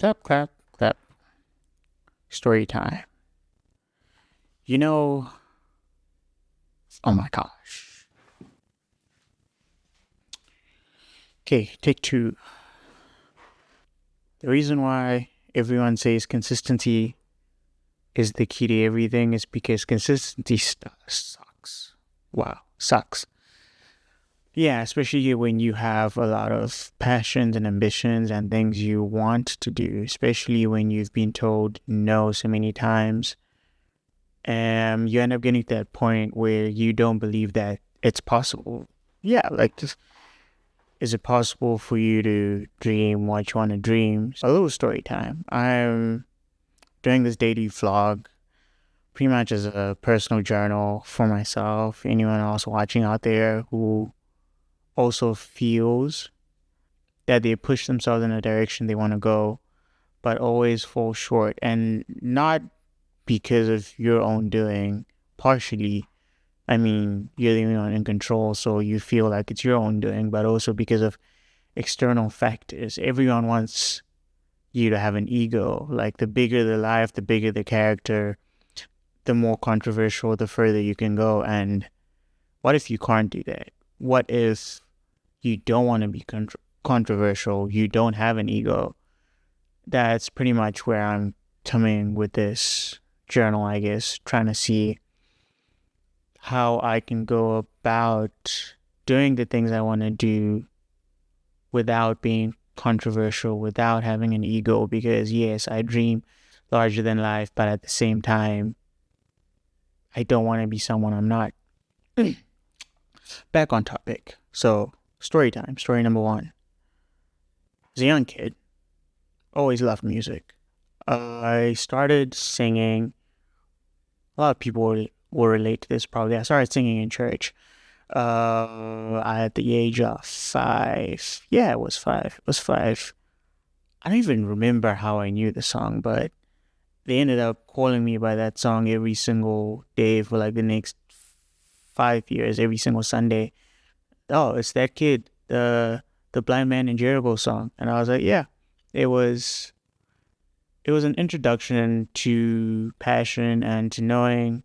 Clap, clap, clap. Story time. You know, oh my gosh. Okay, take two. The reason why everyone says consistency is the key to everything is because consistency sucks. Wow, sucks. Yeah, especially when you have a lot of passions and ambitions and things you want to do, especially when you've been told no so many times. And you end up getting to that point where you don't believe that it's possible. Yeah, like just is it possible for you to dream what you want to dream? A little story time. I'm doing this daily vlog pretty much as a personal journal for myself. Anyone else watching out there who also feels that they push themselves in a direction they want to go, but always fall short. And not because of your own doing, partially. I mean, you're the only one in control, so you feel like it's your own doing, but also because of external factors. Everyone wants you to have an ego. Like, the bigger the life, the bigger the character, the more controversial, the further you can go. And what if you can't do that? What if you don't want to be controversial? You don't have an ego? That's pretty much where I'm coming with this journal, I guess, trying to see how I can go about doing the things I want to do without being controversial, without having an ego. Because yes, I dream larger than life, but at the same time, I don't want to be someone I'm not. Back on topic. So, story time. Story number one. As a young kid, always loved music. I started singing. A lot of people will relate to this probably. I started singing in church at the age of 5. Yeah, it was 5. It was 5. I don't even remember how I knew the song, but they ended up calling me by that song every single day for like the next 5 years, every single Sunday. Oh, it's that kid, the Blind Man in Jericho song. And I was like, yeah, it was an introduction to passion and to knowing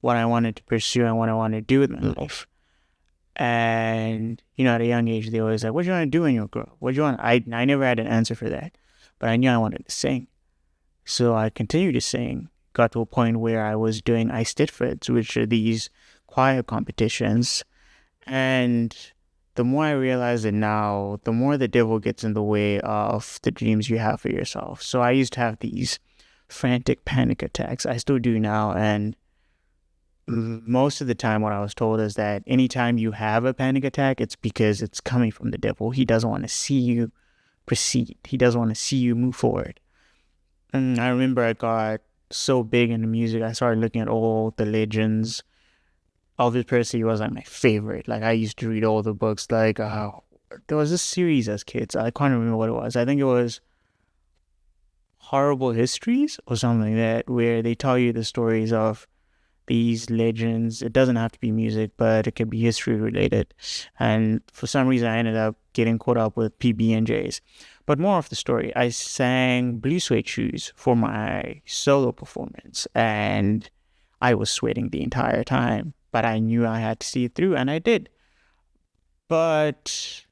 what I wanted to pursue and what I wanted to do with my life. And, at a young age, they always like, what do you want to do when you grow up? What do you want? I never had an answer for that, but I knew I wanted to sing. So I continued to sing, got to a point where I was doing Ice Titfreds, which are these choir competitions. And the more I realize it now, the more the devil gets in the way of the dreams you have for yourself. So I used to have these frantic panic attacks. I still do now. And most of the time what I was told is that anytime you have a panic attack, it's because it's coming from the devil. He doesn't want to see you proceed. He doesn't want to see you move forward. And I remember I got so big into music, I started looking at all the legends. Elvis Presley was like my favorite. Like, I used to read all the books. Like, there was this series as kids. I can't remember what it was. I think it was Horrible Histories or something like that, where they tell you the stories of these legends. It doesn't have to be music, but it could be history related. And for some reason, I ended up getting caught up with PB&Js. But more of the story. I sang Blue Suede Shoes for my solo performance, and I was sweating the entire time. But I knew I had to see it through, and I did. But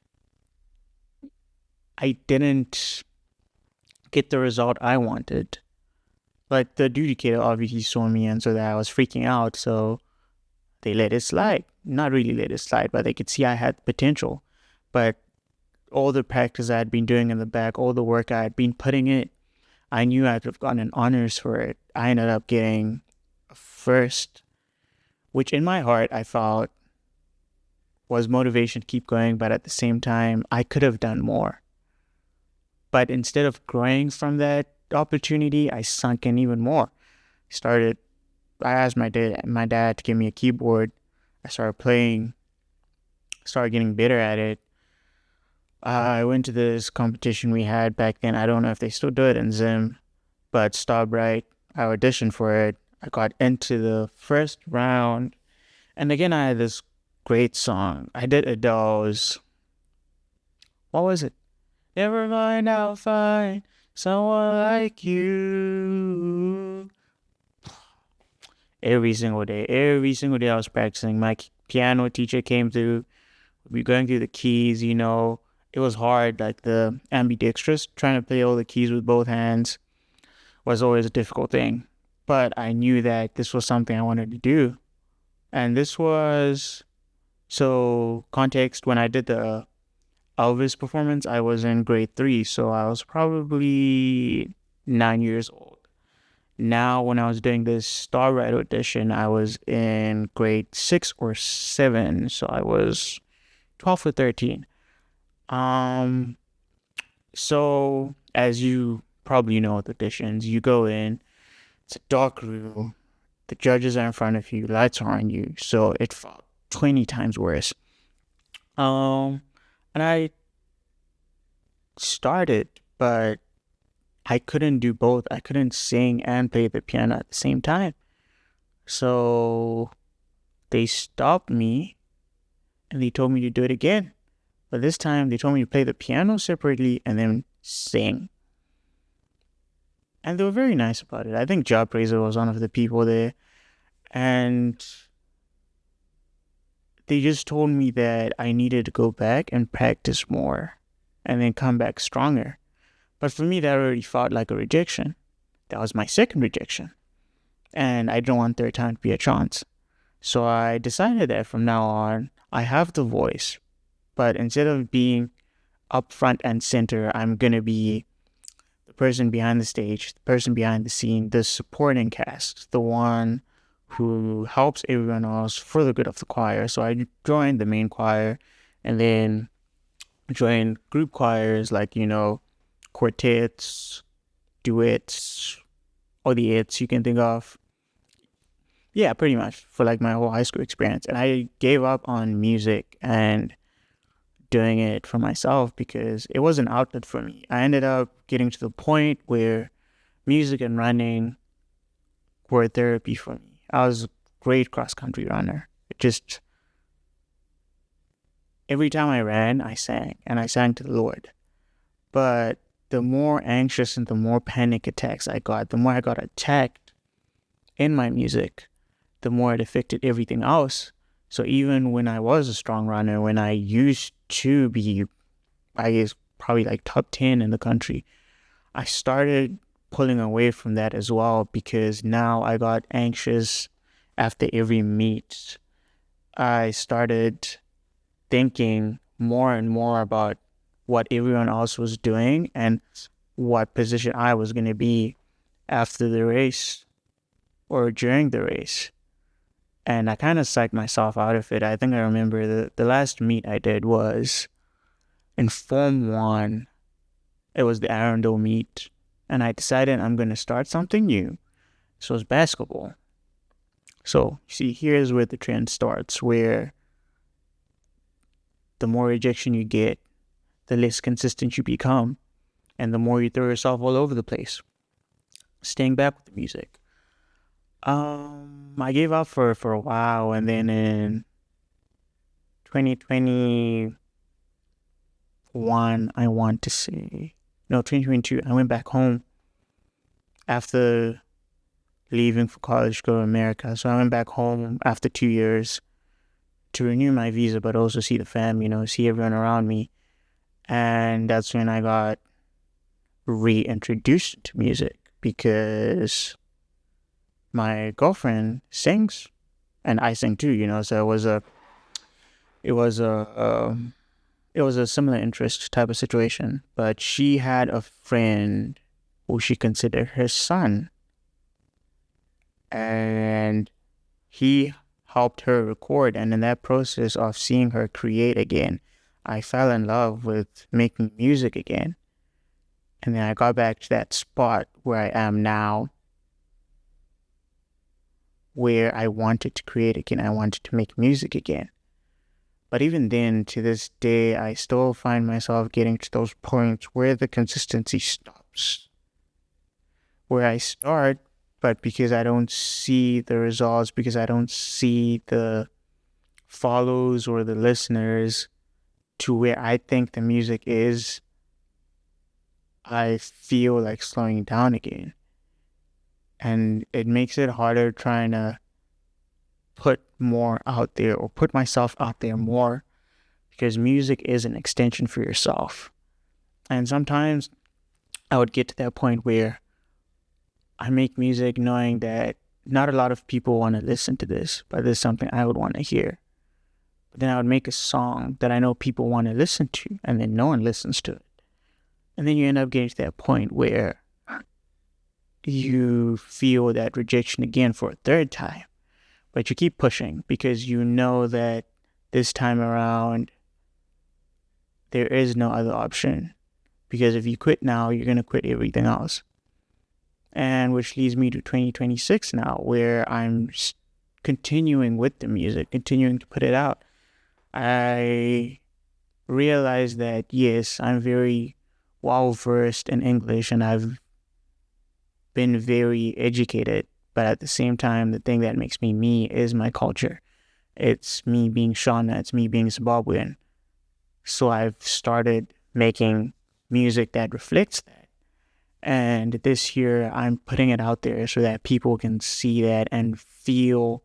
I didn't get the result I wanted. Like, the adjudicator obviously saw me and so that I was freaking out, so they let it slide. Not really let it slide, but they could see I had potential. But all the practice I had been doing in the back, all the work I had been putting in, I knew I could have gotten an honors for it. I ended up getting a first, which in my heart I felt was motivation to keep going, but at the same time, I could have done more. But instead of growing from that opportunity, I sunk in even more. I asked my dad to give me a keyboard. I started playing, started getting better at it. I went to this competition we had back then. I don't know if they still do it in Zim, but Starbright. I auditioned for it. I got into the first round. And again, I had this great song. I did Adele's, what was it? Never mind, I'll find Someone like you. Every single day I was practicing. My piano teacher came through. We were going through the keys, It was hard, like the ambidextrous, trying to play all the keys with both hands was always a difficult thing. But I knew that this was something I wanted to do. And this was, so context, when I did the Elvis performance, I was in grade 3, so I was probably 9 years old. Now, when I was doing this Star Ride audition, I was in grade 6 or 7, so I was 12 or 13. Um, so as you probably know with auditions, you go in, it's a dark room, the judges are in front of you, lights are on you, so it felt 20 times worse. And I started, but I couldn't do both. I couldn't sing and play the piano at the same time. So they stopped me and they told me to do it again. But this time they told me to play the piano separately and then sing. And they were very nice about it. I think Job Praiser was one of the people there. And they just told me that I needed to go back and practice more and then come back stronger. But for me, that already felt like a rejection. That was my second rejection. And I didn't want third time to be a chance. So I decided that from now on, I have the voice. But instead of being up front and center, I'm going to be the person behind the stage, the person behind the scene, the supporting cast, the one who helps everyone else for the good of the choir. So I joined the main choir and then joined group choirs like, quartets, duets, all the its you can think of. Yeah, pretty much for like my whole high school experience. And I gave up on music and doing it for myself because it was an outlet for me. I ended up getting to the point where music and running were therapy for me. I was a great cross country runner. It just, every time I ran, I sang and I sang to the Lord. But the more anxious and the more panic attacks I got, the more I got attacked in my music, the more it affected everything else. So even when I was a strong runner, when I used to be, I guess, probably like top 10 in the country, I started pulling away from that as well because now I got anxious after every meet. I started thinking more and more about what everyone else was doing and what position I was going to be after the race or during the race. And I kind of psyched myself out of it. I think I remember the last meet I did was in Form 1. It was the Arundel meet. And I decided I'm going to start something new. So it's basketball. So, see, here's where the trend starts, where the more rejection you get, the less consistent you become, and the more you throw yourself all over the place, staying back with the music. I gave up for a while, and then in 2021, I want to say, no, 2022, I went back home after leaving for college to go to America. So I went back home after 2 years to renew my visa, but also see the fam, see everyone around me. And that's when I got reintroduced to music because my girlfriend sings and I sing too, so it was a similar interest type of situation. But she had a friend who she considered her son, and he helped her record. And in that process of seeing her create again, I fell in love with making music again. And then I got back to that spot where I am now, where I wanted to create again. I wanted to make music again. But even then, to this day, I still find myself getting to those points where the consistency stops. Where I start, but because I don't see the results, because I don't see the follows or the listeners to where I think the music is, I feel like slowing down again. And it makes it harder trying to put more out there or put myself out there more, because music is an extension for yourself. And sometimes I would get to that point where I make music knowing that not a lot of people want to listen to this, but this is something I would want to hear. But then I would make a song that I know people want to listen to, and then no one listens to it. And then you end up getting to that point where you feel that rejection again for a third time. But you keep pushing because you know that this time around there is no other option. Because if you quit now, you're going to quit everything else. And which leads me to 2026 now, where I'm continuing with the music, continuing to put it out. I realized that, yes, I'm very well versed in English and I've been very educated. But at the same time, the thing that makes me me is my culture. It's me being Shona, it's me being Zimbabwean. So I've started making music that reflects that. And this year, I'm putting it out there so that people can see that and feel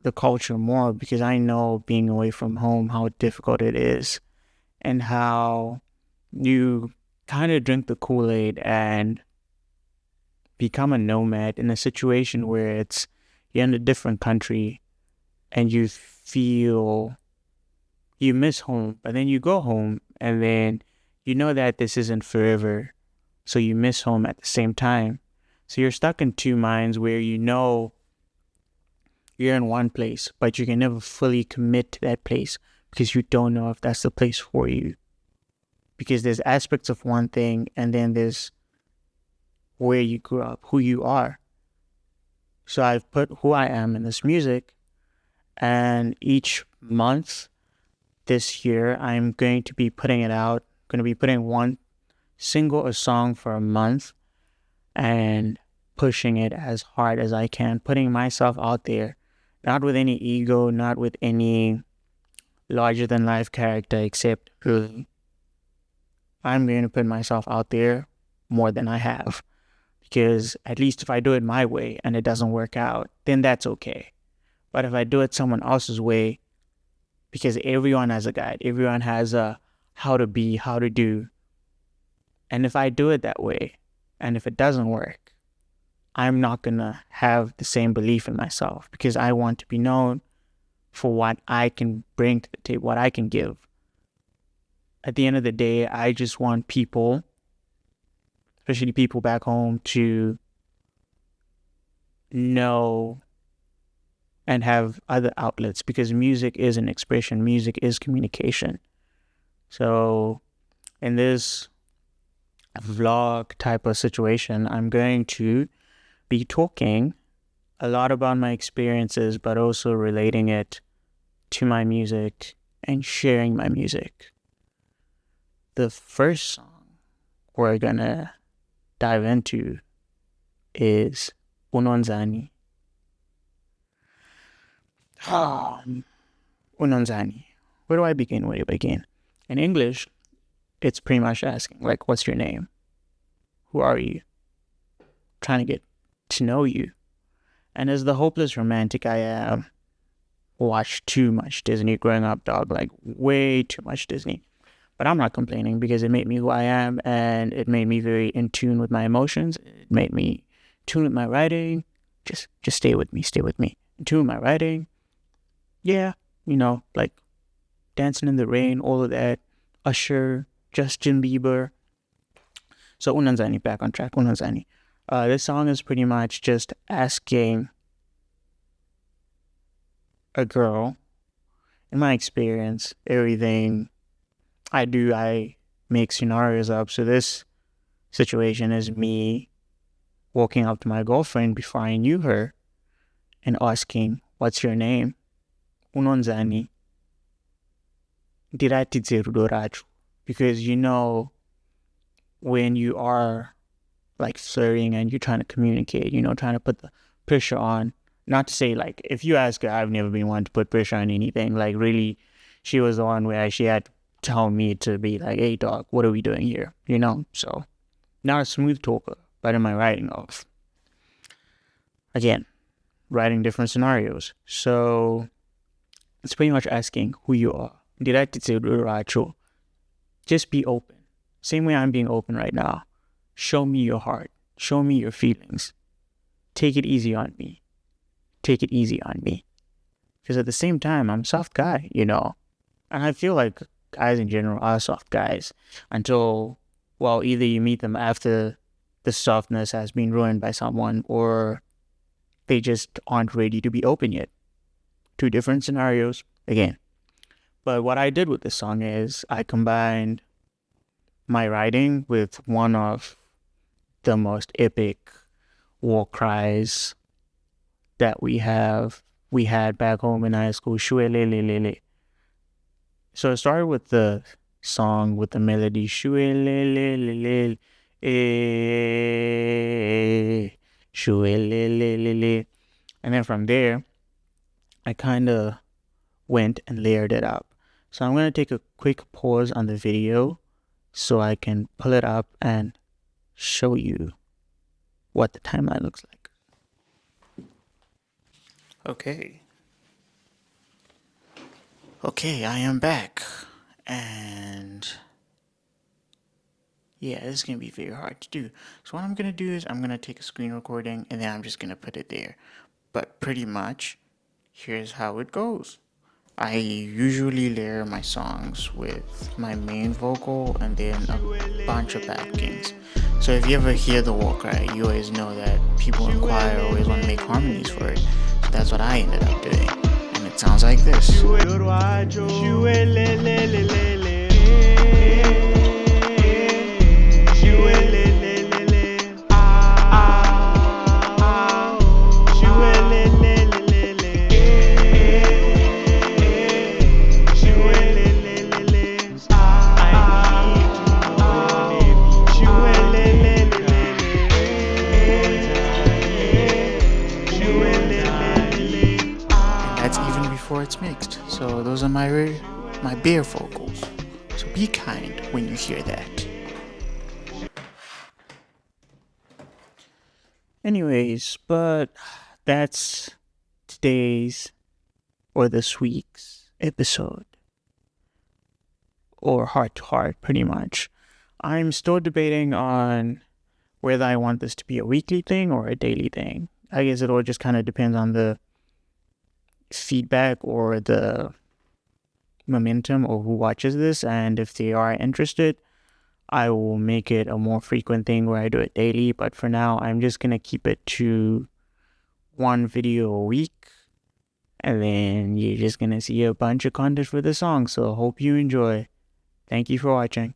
the culture more, because I know being away from home, how difficult it is and how you kind of drink the Kool-Aid and become a nomad in a situation where you're in a different country and you feel you miss home, but then you go home and then you know that this isn't forever. So you miss home at the same time. So you're stuck in two minds where you know you're in one place, but you can never fully commit to that place because you don't know if that's the place for you. Because there's aspects of one thing and then there's where you grew up, who you are. So I've put who I am in this music, and each month this year I'm going to be putting it out, going to be putting one single a song for a month and pushing it as hard as I can, putting myself out there, not with any ego, not with any larger than life character, except really I'm going to put myself out there more than I have, because at least if I do it my way and it doesn't work out, then that's okay. But if I do it someone else's way, because everyone has a guide, everyone has a how to be, how to do, and if I do it that way, and if it doesn't work, I'm not going to have the same belief in myself, because I want to be known for what I can bring to the table, what I can give. At the end of the day, I just want people, especially people back home, to know and have other outlets, because music is an expression, music is communication. So in this vlog type of situation, I'm going to be talking a lot about my experiences, but also relating it to my music and sharing my music. The first song we're gonna dive into is Unonzani. Unonzani. Where do I begin? Where do I begin? In English, it's pretty much asking, like, what's your name? Who are you? Trying to get to know you. And as the hopeless romantic I am, watched too much Disney growing up, dog, like way too much Disney. But I'm not complaining, because it made me who I am, and it made me very in tune with my emotions. It made me tune with my writing. Just stay with me. In tune with my writing. Yeah, like Dancing in the Rain, all of that. Usher, Justin Bieber. So Unonzani, back on track, Unonzani. This song is pretty much just asking a girl, in my experience, everything I do, I make scenarios up. So this situation is me walking up to my girlfriend before I knew her and asking, what's your name? Unonzani. Ndiratidze rudo racho. Because when you are like flirting and you're trying to communicate, trying to put the pressure on, not to say like, if you ask her, I've never been one to put pressure on anything. Like really, she was the one where she had to tell me to be like, hey dog, what are we doing here? So Not a smooth talker, but in my writing of, again, writing different scenarios. So it's pretty much asking who you are. Just be open. Same way I'm being open right now. Show me your heart. Show me your feelings. Take it easy on me. Take it easy on me. Because at the same time, I'm a soft guy, you know. And I feel like guys in general are soft guys until, well, either you meet them after the softness has been ruined by someone or they just aren't ready to be open yet. Two different scenarios, again. But what I did with this song is I combined my writing with one of the most epic war cries that we had back home in high school. Shuelelelele. So I started with the song with the melody Shuelelelele, Shuelelelele, and then from there I kind of went and layered it up. So I'm going to take a quick pause on the video so I can pull it up and show you what the timeline looks like. Okay, I am back. And yeah, this is going to be very hard to do. So what I'm going to do is I'm going to take a screen recording and then I'm just going to put it there. But pretty much, here's how it goes. I usually layer my songs with my main vocal and then a bunch of backings. So if you ever hear the war cry, you always know that people in choir always want to make harmonies for it. So that's what I ended up doing. And it sounds like this. It's mixed. So those are my bare vocals. So be kind when you hear that. Anyways, but that's today's or this week's episode. Or heart to heart, pretty much. I'm still debating on whether I want this to be a weekly thing or a daily thing. I guess it all just kind of depends on the feedback or the momentum or who watches this, and if they are interested, I will make it a more frequent thing where I do it daily. But for now, I'm just gonna keep it to one video a week, and then you're just gonna see a bunch of content for the song. So hope you enjoy. Thank you for watching.